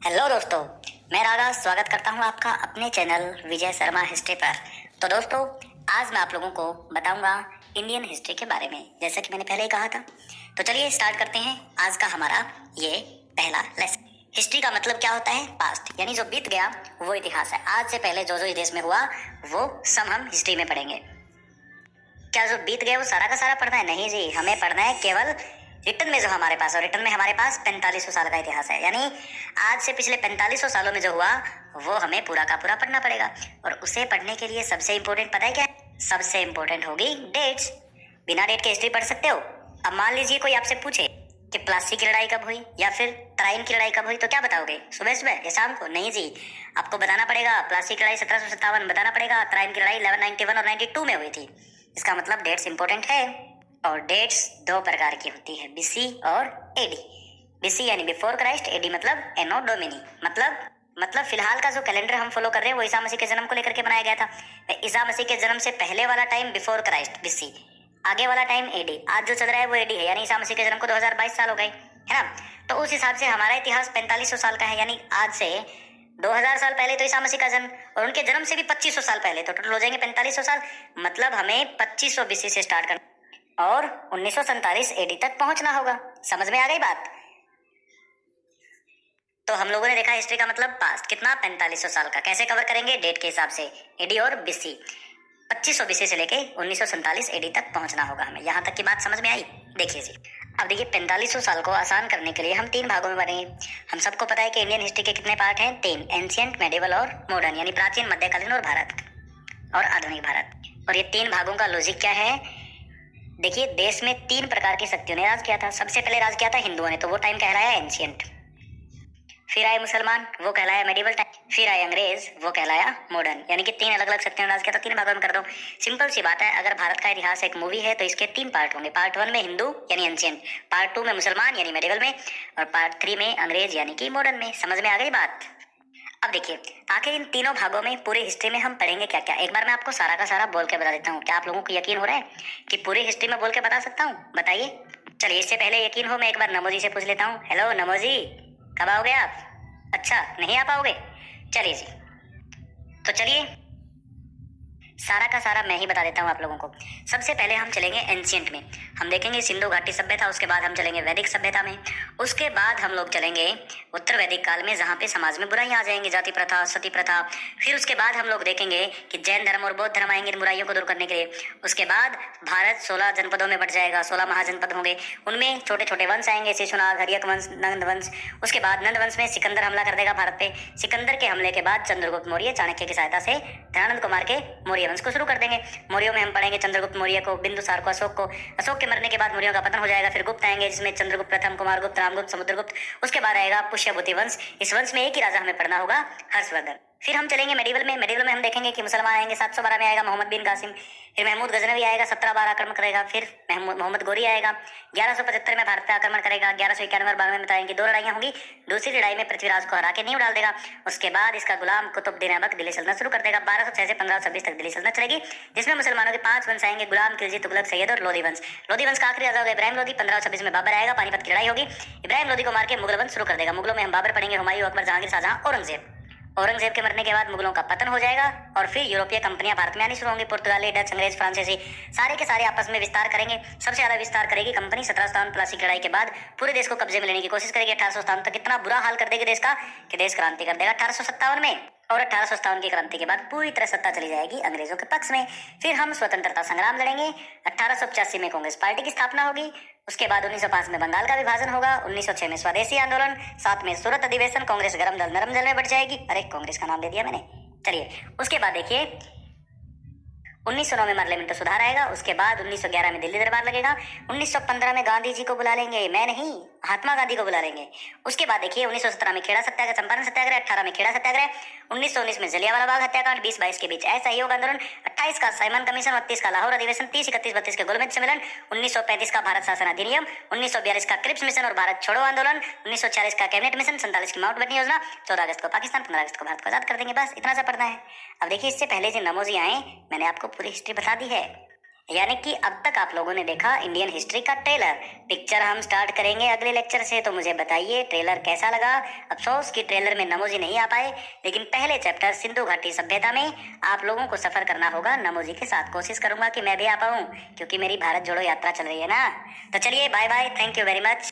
Hello दोस्तों, मैं रागा स्वागत करता हूं आपका अपने चैनल विजय शर्मा हिस्ट्री पर। तो दोस्तों, आज मैं आप लोगों को बताऊंगा इंडियन हिस्ट्री के बारे में, जैसा कि मैंने पहले ही कहा था। तो चलिए स्टार्ट करते हैं आज का हमारा ये पहला लेसन। हिस्ट्री का मतलब क्या होता है? पास्ट, यानी जो बीत गया वो इतिहास है। आज से पहले जो जो इस देश में हुआ वो सब हम हिस्ट्री में पढ़ेंगे। क्या जो बीत गया वो सारा का सारा पढ़ना है? नहीं जी, हमें पढ़ना है केवल रिटर्न में जो हमारे पास, और रिटर्न में हमारे पास 4500 साल का इतिहास है। यानी आज से पिछले 4500 सालों में जो हुआ वो हमें पूरा का पूरा पढ़ना पड़ेगा। और उसे पढ़ने के लिए सबसे इंपॉर्टेंट पता है क्या है? सबसे इंपॉर्टेंट होगी डेट्स। बिना डेट के हिस्ट्री पढ़ सकते हो? अब मान लीजिए कोई आपसे पूछे कि प्लासी की लड़ाई कब हुई या फिर तराइन की लड़ाई कब हुई, तो क्या बताओगे? सुबह सुबह या शाम को? नहीं जी, आपको बताना पड़ेगा प्लासी की लड़ाई 1757 बताना पड़ेगा, तराइन की लड़ाई 1191 और 92 में हुई थी। इसका मतलब डेट्स इंपॉर्टेंट है। और डेट्स दो प्रकार की होती है, बीसी और एडी। बीसी यानी बिफोर क्राइस्ट, एडी मतलब एनो डोमिनी, मतलब फिलहाल का जो कैलेंडर हम फॉलो कर रहे हैं वो ईसा मसीह के जन्म को लेकर के बनाया गया था। ईसा मसीह के जन्म से पहले वाला टाइम बिफोर क्राइस्ट बीसी, आगे वाला टाइम एडी। आज जो चल रहा है वो एडी है, यानी ईसा मसीह के जन्म को 2022 साल हो गए, है ना। तो उस हिसाब से हमारा इतिहास 4500 साल का है, यानी आज से 2000 साल पहले तो ईसा मसीह का जन्म, और उनके जन्म से भी 2500 साल पहले, तो टोटल हो जाएंगे 4500 साल। मतलब हमें 2500 बीसी से स्टार्ट करना और 1947 एडी तक पहुंचना होगा। समझ में आ गई बात? तो हम लोगों ने देखा हिस्ट्री का मतलब पास्ट कितना, 4500 साल का। कैसे कवर करेंगे? डेट के हिसाब से, एडी और बीसी। 2500 बीसी से लेके 1947 एडी तक पहुंचना होगा हमें। यहाँ तक की बात समझ में आई? देखिए जी, अब देखिए 4500 साल को आसान करने के लिए हम 3 भागों में बनेंगे। हम सबको पता है कि इंडियन हिस्ट्री के कितने पार्ट हैं? 3, एंशियंट, मेडिवल और मॉडर्न, यानी प्राचीन, मध्यकालीन और भारत और आधुनिक भारत। और ये 3 भागों का लॉजिक क्या है? देखिए, देश में 3 प्रकार की शक्तियों ने राज किया था। सबसे पहले राज किया था हिंदुओं ने, तो वो टाइम कहलाया एंशियंट। फिर आए मुसलमान, वो कहलाया मेडिवल टाइम। फिर आए अंग्रेज, वो कहलाया मॉडर्न। यानी कि 3 अलग अलग शक्तियों ने राज किया था। 3 भागों में कर दो, सिंपल सी बात है। अगर भारत का इतिहास एक मूवी है तो इसके 3 पार्ट होंगे। पार्ट 1 में हिंदू यानी एंशियंट, पार्ट 2 में मुसलमान यानी मेडिवल में, और पार्ट 3 में अंग्रेज यानी कि मॉडर्न में। समझ में आ गई बात? अब देखिए, आखिर इन तीनों भागों में पूरी हिस्ट्री में हम पढ़ेंगे क्या क्या। एक बार मैं आपको सारा का सारा बोल के बता देता हूँ। क्या आप लोगों को यकीन हो रहा है कि पूरी हिस्ट्री में बोल के बता सकता हूँ? बताइए। चलिए, इससे पहले यकीन हो मैं एक बार नमो जी से पूछ लेता हूँ। हेलो नमो जी, कब आओगे आप? अच्छा, नहीं आ पाओगे? चलिए जी, तो चलिए सारा का सारा मैं ही बता देता हूँ आप लोगों को। सबसे पहले हम चलेंगे एंशियंट में। हम देखेंगे सिंधु घाटी सभ्यता, उसके बाद हम चलेंगे वैदिक सभ्यता में, उसके बाद हम लोग चलेंगे उत्तर वैदिक काल में, जहाँ पे समाज में बुराइयां आ जाएंगी, जाति प्रथा, सती प्रथा। फिर उसके बाद हम लोग देखेंगे कि जैन धर्म और बौद्ध धर्म आएंगे इन बुराइयों को दूर करने के लिए। उसके बाद भारत 16 जनपदों में बट जाएगा, 16 महाजनपद होंगे। उनमें छोटे छोटे वंश आएंगे, शिशुनाग, हर्यक वंश, नंद वंश। उसके बाद नंद वंश में सिकंदर हमला कर देगा भारत पे। सिकंदर के हमले के बाद चंद्रगुप्त मौर्य चाणक्य की सहायता से धनानंद को मार के मौर्य वंश को शुरू कर देंगे। मौर्यों में हम पढ़ेंगे चंद्रगुप्त मौर्य को, बिंदुसार को, अशोक को। अशोक के मरने के बाद मौर्यों का पतन हो जाएगा। फिर गुप्त आएंगे, जिसमें चंद्रगुप्त प्रथम, कुमारगुप्त, रामगुप्त, समुद्रगुप्त। उसके बाद आएगा पुष्यभूति वंश। इस वंश में एक ही राजा हमें पढ़ना होगा, हर्षवर्धन। फिर हम चलेंगे मेडिवल में। मेडिवल में हम देखेंगे कि मुसलमान आएंगे, 712 में आएगा मोहम्मद बिन कासिम। फिर महमूद गजनवी आएगा, 17 बार आक्रमण करेगा। फिर मोहम्मद गोरी आएगा, 1175 में भारत पे आक्रमण करेगा। 1191 और 92 में बताएंगे 2 लड़ाइयां होंगी। दूसरी लड़ाई में पृथ्वीराज को हरा के नींव डाल देगा। उसके बाद इसका गुलाम कुतुबुद्दीन ऐबक दिल्ली सल्तनत शुरू कर देगा। 1206 से 1526 तक दिल्ली सल्तनत चलेगी, जिसमें मुसलमानों के 5 वंश आएंगे, गुलाम, खिलजी, तुगलक, सैयद और लोधी वंश। लोधी वंश का आखिरी राजा होगा इब्राहिम लोधी। 1526 में बाबर आएगा, पानीपत की लड़ाई होगी। इब्राहिम लोधी को मार के मुगल वंश शुरू कर देगा। मुगलों में हम बाबर पढ़ेंगे, हुमायूं, अकबर, जहांगीर, शाहजहां, औरंगजेब। औरंगजेब के मरने के बाद मुगलों का पतन हो जाएगा और फिर यूरोपीय कंपनियां भारत में आनी शुरू होंगी। पुर्तगाली, डच, अंग्रेज, फ्रांसीसी, सारे के सारे आपस में विस्तार करेंगे। सबसे ज्यादा विस्तार करेगी कंपनी। 1757 प्लासी की लड़ाई के बाद पूरे देश को कब्जे में लेने की कोशिश करेगी। 1857 तक इतना बुरा हाल कर देगी देश का कि देश क्रांति कर देगा 1857 में। और 1857 की क्रांति के बाद पूरी तरह सत्ता चली जाएगी अंग्रेजों के पक्ष में। फिर हम स्वतंत्रता संग्राम लड़ेंगे। 1885 में कांग्रेस पार्टी की स्थापना होगी। उसके बाद 1905 में बंगाल का विभाजन होगा। 1906 में स्वदेशी आंदोलन, 7 में सूरत अधिवेशन, कांग्रेस गरम दल नरम जल में बढ़ जाएगी। अरे, कांग्रेस का नाम दे दिया मैंने। चलिए, उसके बाद देखिए 1909 में पार्लियामेंट सुधार आएगा। उसके बाद 1911 में दिल्ली दरबार लगेगा। 1915 में गांधी जी को बुला लेंगे, मैं नहीं, महात्मा गांधी को बुला लेंगे। उसके बाद देखिए 1917 में खेड़ा सत्याग्रह, चंपारण सत्याग्रह, 18 में खेड़ा सत्याग्रह, 1919 में जलियांवाला बाग हत्याकांड, 20-22 के बीच असहयोग आंदोलन, 28 का साइमन कमीशन, 32 का लाहौर अधिवेशन, 30, 31, 32 के गोलमेज सम्मेलन, 1935 का भारत शासन अधिनियम, 1942 का क्रिप्स मिशन और भारत छोड़ो आंदोलन, 1940 का कैबिनेट मिशन, 47 की माउंटबेटन योजना, 14 अगस्त को पाकिस्तान, 15 अगस्त को भारत को आजाद कर देंगे। बस इतना सा पढ़ना है। अब देखिए, इससे पहले जो नमो जी आए, मैंने आपको पूरी हिस्ट्री बता दी है। यानी कि अब तक आप लोगों ने देखा इंडियन हिस्ट्री का ट्रेलर। पिक्चर हम स्टार्ट करेंगे अगले लेक्चर से, तो मुझे बताइए ट्रेलर कैसा लगा। अफसोस कि ट्रेलर में नमोजी नहीं आ पाए, लेकिन पहले चैप्टर सिंधु घाटी सभ्यता में आप लोगों को सफर करना होगा नमोजी के साथ। कोशिश करूंगा कि मैं भी आ पाऊँ, क्योंकि मेरी भारत जोड़ो यात्रा चल रही है ना। तो चलिए bye bye, thank you very much.